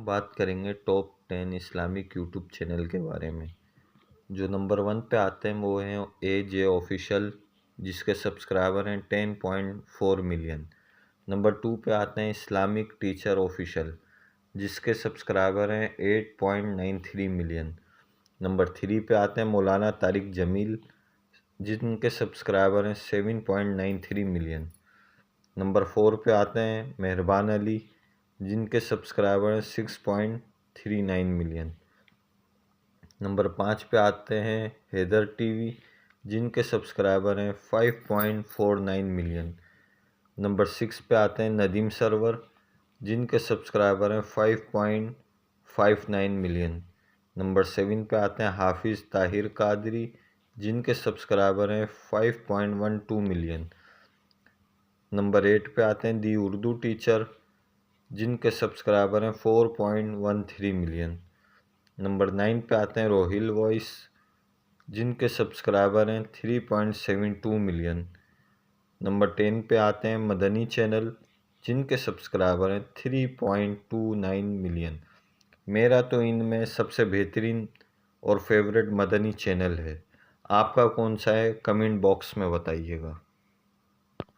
بات کریں گے ٹاپ 10 اسلامک یوٹیوب چینل کے بارے میں۔ جو نمبر 1 پہ آتے ہیں وہ ہیں اے جے آفیشیل، جس کے سبسکرائبر ہیں 10.4 ملین۔ نمبر 2 پہ آتے ہیں اسلامک ٹیچر آفیشیل، جس کے سبسکرائبر ہیں 8.93 ملین۔ نمبر 3 پہ آتے ہیں مولانا طارق جمیل، جن کے سبسکرائبر ہیں 7.93 ملین۔ نمبر 4 پہ آتے ہیں مہربان علی، جن کے سبسکرائبر ہیں 6.39 ملین۔ نمبر 5 پہ آتے ہیں حیدر ٹی وی، جن کے سبسکرائبر ہیں 5.49 ملین۔ نمبر 6 پہ آتے ہیں ندیم سرور، جن کے سبسکرائبر ہیں 5.59 ملین۔ نمبر 7 پہ آتے ہیں حافظ طاہر قادری، جن کے سبسکرائبر ہیں 5.12 ملین۔ نمبر 8 پہ آتے ہیں دی اردو ٹیچر، جن کے سبسکرائبر ہیں 4.13 ملین۔ نمبر 9 پہ آتے ہیں روہیل وائس، جن کے سبسکرائبر ہیں 3.72 ملین۔ نمبر 10 پہ آتے ہیں مدنی چینل، جن کے سبسکرائبر ہیں 3.29 ملین۔ میرا تو ان میں سب سے بہترین اور فیوریٹ مدنی چینل ہے۔ آپ کا کون سا ہے؟ کمنٹ باکس میں بتائیے گا۔